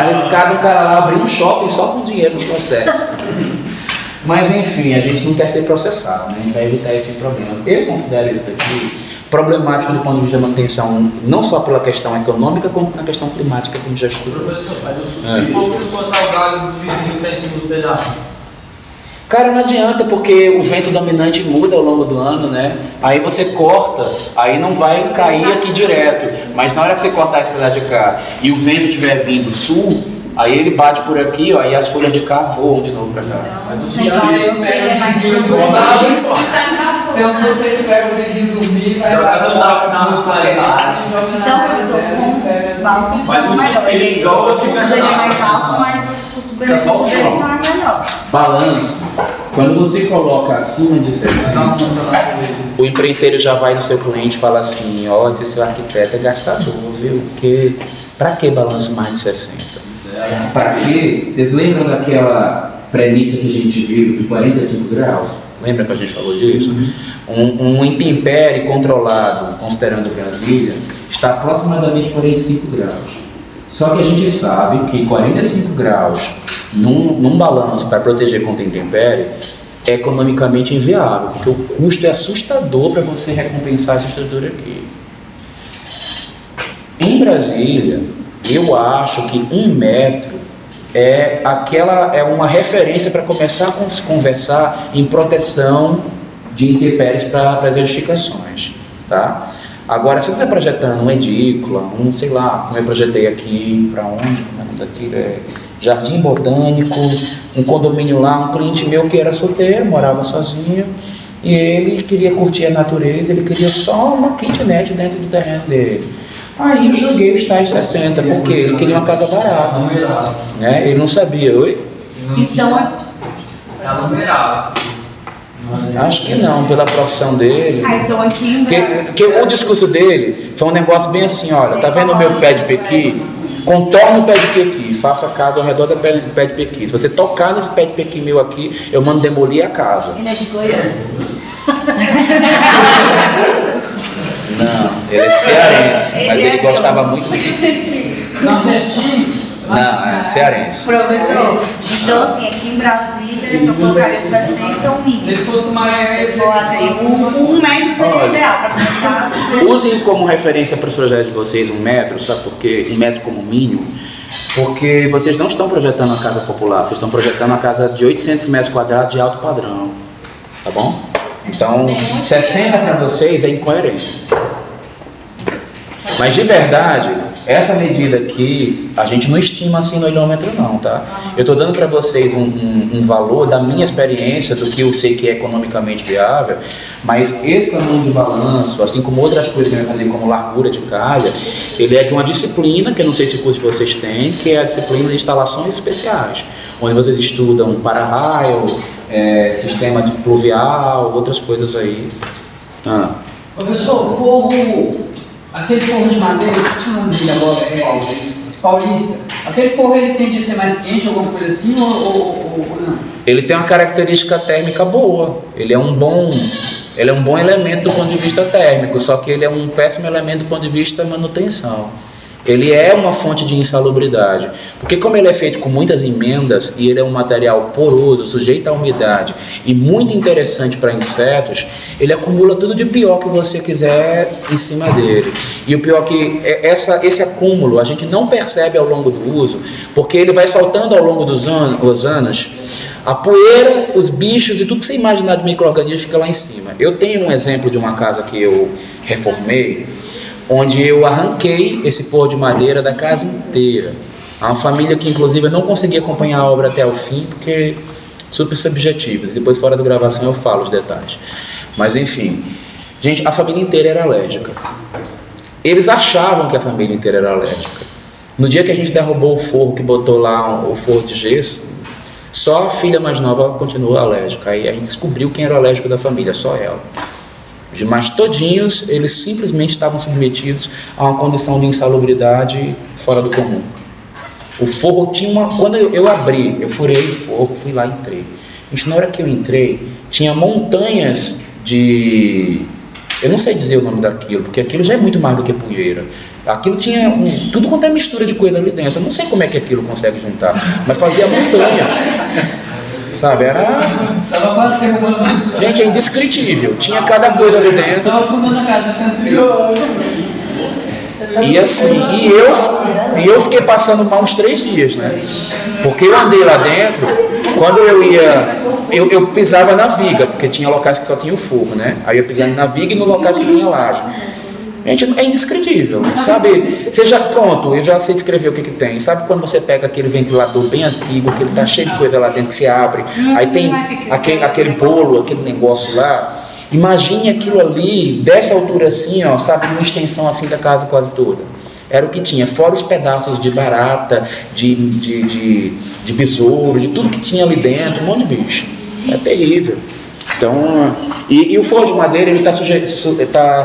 Arriscava o cara lá abrir um shopping só com dinheiro no processo. Mas enfim, a gente não quer ser processado, né? A gente vai evitar esse problema. Eu considero isso aqui problemático do ponto de vista da manutenção, não só pela questão econômica, como na questão climática que a gente já estudou. Professor, mas eu subi pouco botar o galho do vizinho que está em cima do pedaço. Cara, não adianta, porque o vento dominante muda ao longo do ano, né? Aí você corta, aí não vai cair aqui direto. Mas na hora que você cortar esse pedaço de cá e o vento estiver vindo sul, aí ele bate por aqui, ó, e as folhas de cá voam de novo para cá. Então você espera o vizinho dormir, vai lá no papelado e joga na reserva, espera. Ele é mais alto, mas o custo-benefício dele não é melhor. Balanço. Quando você coloca acima de 60, o empreiteiro já vai no seu cliente e fala assim: ó, esse seu arquiteto é gastador, viu? Porque pra que balanço mais de 60? Para quê? Vocês lembram daquela premissa que a gente viu de 45 graus? Lembra que a gente falou disso? Um intempérie controlado, considerando Brasília, está aproximadamente 45 graus. Só que a gente sabe que 45 graus num balanço para proteger contra intempérie é economicamente inviável, porque o custo é assustador para você recompensar essa estrutura aqui. Em Brasília, eu acho que 1 metro é uma referência para começar a conversar em proteção de intempéries para as edificações, tá? Agora, se você está projetando uma edícula, sei lá, como eu projetei aqui, para onde? Como é o nome daquilo? Jardim Botânico, um condomínio lá, um cliente meu que era solteiro, morava sozinho, e ele queria curtir a natureza, ele queria só uma kitnet dentro do terreno dele. Aí eu joguei os tais 60, porque ele queria uma casa barata, né? Ele não sabia, Então, Tá numerado. Acho que não, pela profissão dele. então aqui em Brasília. Porque o discurso dele foi um negócio bem assim, olha, tá vendo o meu pé de pequi? Contorne o pé de pequi, faça a casa ao redor do pé de pequi. Se você tocar nesse pé de pequi meu aqui, eu mando demolir a casa. Ele é de Goiânia. Não, ele é cearense, mas ele gostava muito de... Nordestino. Não, é cearense. Professor, então assim, aqui em Brasília eu colocaria 60 ou 1 Se ele fosse tomar Você coloca aí 1 metro seria Olha, ideal para começar. Usem como referência para os projetos de vocês 1 metro, sabe por quê? 1 metro como mínimo, porque vocês não estão projetando uma casa popular, vocês estão projetando uma casa de 800 metros quadrados de alto padrão, tá bom? Então, 60 para vocês é incoerente. Mas de verdade, essa medida aqui, a gente não estima assim no olhômetro não, tá? Eu estou dando para vocês um valor da minha experiência, do que eu sei que é economicamente viável, mas esse tamanho de balanço, assim como outras coisas que eu falei, como largura de calha, ele é de uma disciplina, que eu não sei se curso de vocês têm, que é a disciplina de instalações especiais, onde vocês estudam para-raio, sistema de pluvial, outras coisas aí. Professor, aquele forro de madeira, esqueci o nome dele agora, Paulista. Aquele forro ele tende a ser mais quente, alguma coisa assim, ou não? Ele tem uma característica térmica boa. Ele é um bom elemento do ponto de vista térmico, só que ele é um péssimo elemento do ponto de vista manutenção. Ele é uma fonte de insalubridade, porque como ele é feito com muitas emendas e ele é um material poroso, sujeito à umidade e muito interessante para insetos, ele acumula tudo de pior que você quiser em cima dele. E o pior que esse acúmulo a gente não percebe ao longo do uso, porque ele vai soltando ao longo dos anos a poeira, os bichos e tudo que você imaginar de micro-organismo fica lá em cima. Eu tenho um exemplo de uma casa que eu reformei, onde eu arranquei esse pó de madeira da casa inteira. Há uma família que inclusive eu não consegui acompanhar a obra até o fim, porque super subjetivos. Depois fora da gravação eu falo os detalhes. Mas enfim, gente, a família inteira era alérgica. Eles achavam que a família inteira era alérgica. No dia que a gente derrubou o forro, que botou lá o forro de gesso, só a filha mais nova continuou alérgica. Aí a gente descobriu quem era o alérgico da família, só ela. Os demais todinhos, eles simplesmente estavam submetidos a uma condição de insalubridade fora do comum. O forro tinha quando eu abri, eu furei o forro, fui lá e entrei. Gente, na hora que eu entrei, tinha montanhas de... Eu não sei dizer o nome daquilo, porque aquilo já é muito mais do que poeira. Aquilo tinha tudo quanto é mistura de coisa ali dentro. Eu não sei como é que aquilo consegue juntar, mas fazia montanha. Sabe, era... Tava quase derrubando tudo. Gente, é indescritível. Tinha cada coisa ali dentro. Tava fundando a casa, tanto E assim, e eu fiquei passando mal uns 3 dias, né? Porque eu andei lá dentro, quando eu ia, eu pisava na viga, porque tinha locais que só tinha o forro, né? Aí eu pisava na viga e nos locais que tinha laje. Gente, é indescritível, sabe? Você já, pronto, eu já sei descrever o que tem. Sabe quando você pega aquele ventilador bem antigo, que ele tá cheio de coisa lá dentro, que você abre, aí tem aquele bolo, aquele negócio lá. Imagine aquilo ali, dessa altura assim, ó, sabe, uma extensão assim da casa quase toda. Era o que tinha, fora os pedaços de barata, de besouro, de tudo que tinha ali dentro, um monte de bicho. É terrível. Então, e o forro de madeira, ele está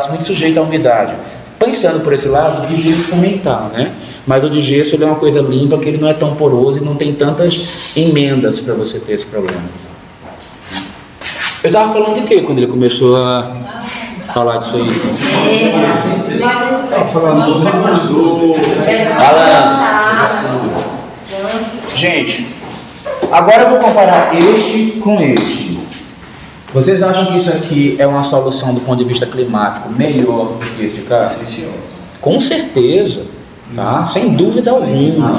muito sujeito à umidade. Pensando por esse lado, o de gesso também está, né? Mas o de gesso ele é uma coisa limpa, que ele não é tão poroso e não tem tantas emendas para você ter esse problema. Eu estava falando de quê quando ele começou a... falar disso aí. Tá falando do Gente, agora eu vou comparar este com este. Vocês acham que isso aqui é uma solução do ponto de vista climático melhor do que este caso? Com certeza, tá? Sem dúvida alguma.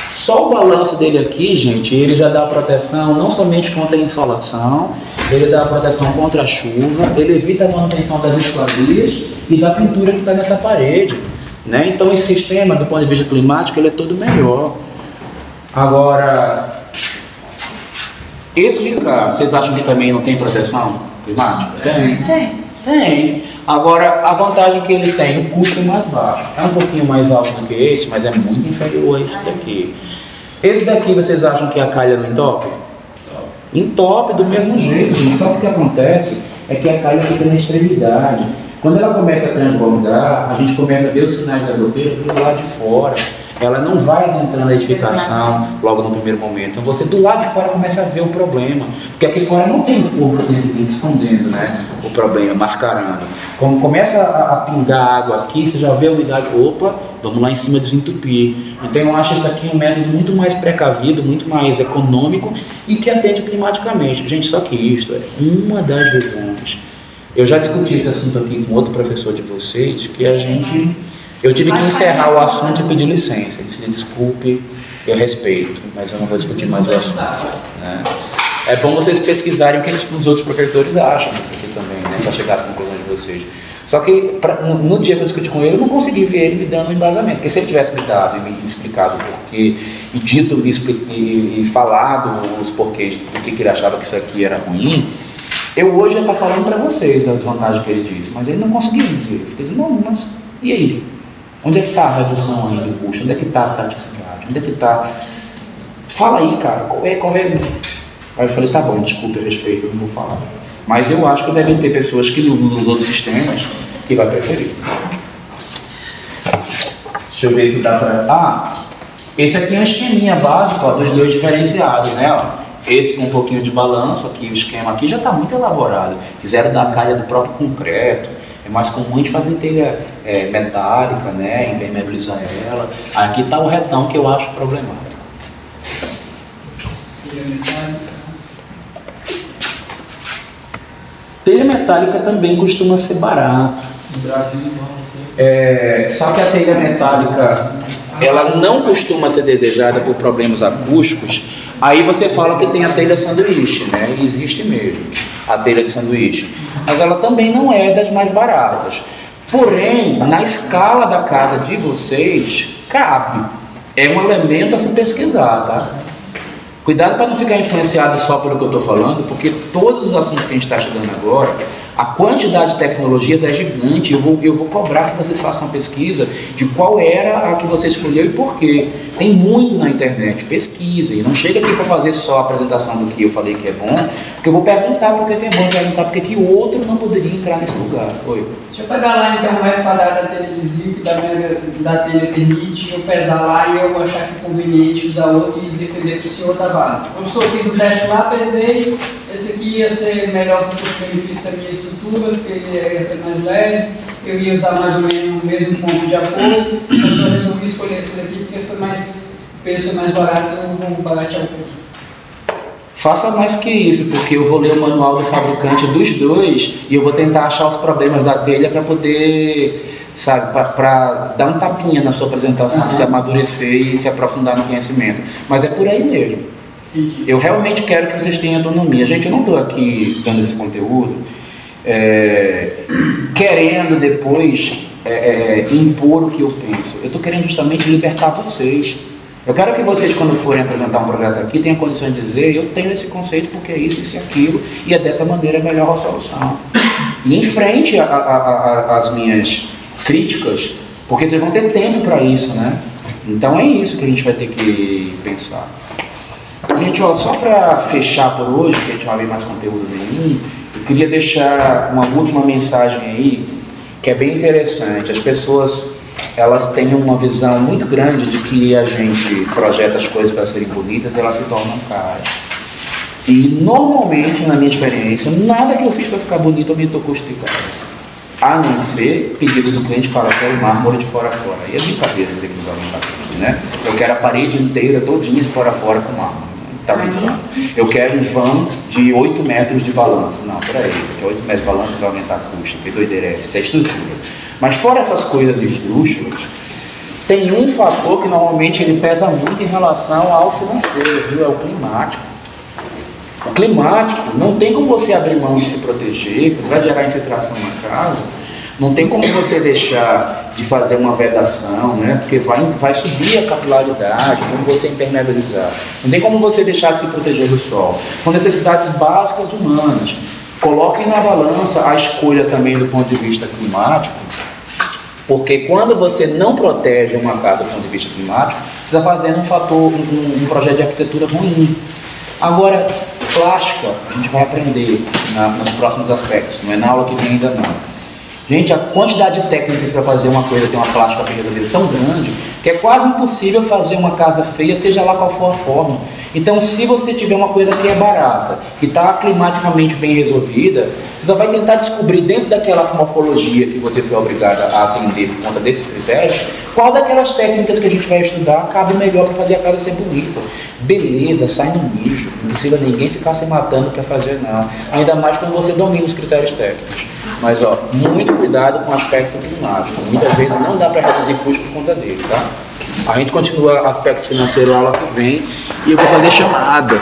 Só o balanço dele aqui, gente, ele já dá proteção não somente contra a insolação, ele dá proteção contra a chuva, ele evita a manutenção das esquadrias e da pintura que está nessa parede, né? Então esse sistema, do ponto de vista climático, ele é todo melhor. Agora, esse de cá, vocês acham que também não tem proteção climática? Tem. Agora, a vantagem que ele tem, o custo é mais baixo. É um pouquinho mais alto do que esse, mas é muito inferior a esse daqui. Esse daqui, vocês acham que a calha não entope? Entope do mesmo jeito, gente. Só que o que acontece é que a calha fica na extremidade. Quando ela começa a transbordar, a gente começa a ver os sinais da goteira do lado de fora. Ela não vai adentrando a edificação logo no primeiro momento. Então você do lado de fora começa a ver o problema. Porque aqui fora não tem fogo que tem que vir escondendo, né? O problema, mascarando. Quando começa a pingar água aqui, você já vê a umidade. Opa, vamos lá em cima desentupir. Então eu acho isso aqui um método muito mais precavido, muito mais econômico e que atende climaticamente. Gente, só que isto é uma das visões. Eu já discuti esse assunto aqui com outro professor de vocês, que eu tive que encerrar o assunto e pedir licença. Ele disse, desculpe, eu respeito, mas eu não vou discutir mais o assunto. Né? É bom vocês pesquisarem o que os outros professores acham disso aqui também, né? Para chegar às conclusões de vocês. Só que no dia que eu discuti com ele, eu não consegui ver ele me dando um embasamento. Porque se ele tivesse me dado e me explicado o porquê, e dito e falado os porquês do que ele achava que isso aqui era ruim, eu hoje já estou falando para vocês as vantagens que ele disse. Mas ele não conseguiu dizer. Ele disse, não, mas e aí? Onde é que está a redução aí do custo? Onde é que está a taticidade? Onde é que está? Fala aí, cara, qual é? Aí eu falei, tá bom, desculpe, eu respeito, eu não vou falar. Mas eu acho que devem ter pessoas que usam os outros sistemas que vai preferir. Deixa eu ver se dá para... esse aqui é um esqueminha básico, ó, dos dois diferenciados, né? Ó. Esse com um pouquinho de balanço, aqui o esquema aqui já está muito elaborado. Fizeram da calha do próprio concreto. É mais comum a gente fazer telha metálica, né? Impermeabilizar ela. Aqui está o retão que eu acho problemático. Telha metálica também costuma ser barata. No Brasil, Só que a telha metálica, ela não costuma ser desejada por problemas acústicos. Aí você fala que tem a telha sanduíche, né? E existe mesmo a telha de sanduíche. Mas ela também não é das mais baratas. Porém, na escala da casa de vocês, cabe. É um elemento a se pesquisar, tá? Cuidado para não ficar influenciado só pelo que eu estou falando, porque todos os assuntos que a gente está estudando agora, a quantidade de tecnologias é gigante. Eu vou cobrar que vocês façam uma pesquisa de qual era a que você escolheu e por quê. Tem muito na internet, pesquisem. Não chega aqui para fazer só a apresentação do que eu falei que é bom, porque eu vou perguntar por que é bom, perguntar por que o outro não poderia entrar nesse lugar. Oi. Deixa eu pegar lá então o metro quadrado da telha de zinco da telha termite, eu pesar lá e eu achar que é conveniente usar outro e defender que o senhor está válido. Eu só fiz o teste lá, pesei, esse aqui ia ser melhor que o custo-benefício da minha estrutura, porque ele ia ser mais leve, eu ia usar mais ou menos o mesmo ponto de apoio, então eu resolvi escolher esse daqui porque o preço foi mais barato, eu vou baratear o custo. Faça mais que isso, porque eu vou ler o manual do fabricante dos dois e eu vou tentar achar os problemas da telha para poder, sabe, para dar um tapinha na sua apresentação, para você amadurecer e se aprofundar no conhecimento. Mas é por aí mesmo. Eu realmente quero que vocês tenham autonomia. Gente, eu não estou aqui dando esse conteúdo querendo depois impor o que eu penso. Eu estou querendo justamente libertar vocês. Eu quero que vocês, quando forem apresentar um projeto aqui, tenham condições de dizer, eu tenho esse conceito porque é isso e aquilo, e é dessa maneira a melhor solução. E enfrente as minhas críticas, porque vocês vão ter tempo para isso, né? Então é isso que a gente vai ter que pensar. Gente, ó, só para fechar por hoje, que a gente não vai ver mais conteúdo nenhum, eu queria deixar uma última mensagem aí, que é bem interessante. As pessoas, elas têm uma visão muito grande de que a gente projeta as coisas para serem bonitas e elas se tornam caras. E normalmente, na minha experiência, nada que eu fiz para ficar bonito aumentou o custo de casa. A não ser pedido do cliente fala, quero mármore de fora a fora. E é brincadeira dizer que não vai aumentar custo, né? Eu quero a parede inteira, todinha de fora a fora com mármore. Tá brincando. Eu quero um vão de 8 metros de balanço. Não, peraí, isso aqui é 8 metros de balanço, vai aumentar custo. Que doideira é essa? Isso é estrutura. Mas fora essas coisas esdrúxulas, tem um fator que normalmente ele pesa muito em relação ao financeiro, viu? É o climático. O climático, não tem como você abrir mão de se proteger, você vai gerar infiltração na casa, não tem como você deixar de fazer uma vedação, né? Porque vai subir a capilaridade, como você impermeabilizar. Não tem como você deixar de se proteger do sol. São necessidades básicas humanas. Coloquem na balança a escolha também do ponto de vista climático, porque quando você não protege uma casa do ponto de vista climático, você está fazendo um projeto de arquitetura ruim. Agora, plástica, a gente vai aprender nos próximos aspectos, não é na aula que vem ainda não. Gente, a quantidade de técnicas para fazer uma coisa, ter uma plástica bem resolvida tão grande, que é quase impossível fazer uma casa feia, seja lá qual for a forma. Então, se você tiver uma coisa que é barata, que está climaticamente bem resolvida, você só vai tentar descobrir dentro daquela morfologia que você foi obrigado a atender por conta desses critérios, qual daquelas técnicas que a gente vai estudar cabe melhor para fazer a casa ser bonita. Beleza, sai no mijo, não precisa ninguém ficar se matando para fazer não. Ainda mais quando você domina os critérios técnicos. Mas ó, muito cuidado com o aspecto climático. Muitas vezes não dá para reduzir custo por conta dele, tá? A gente continua aspecto financeiro a aula que vem e eu vou fazer chamada.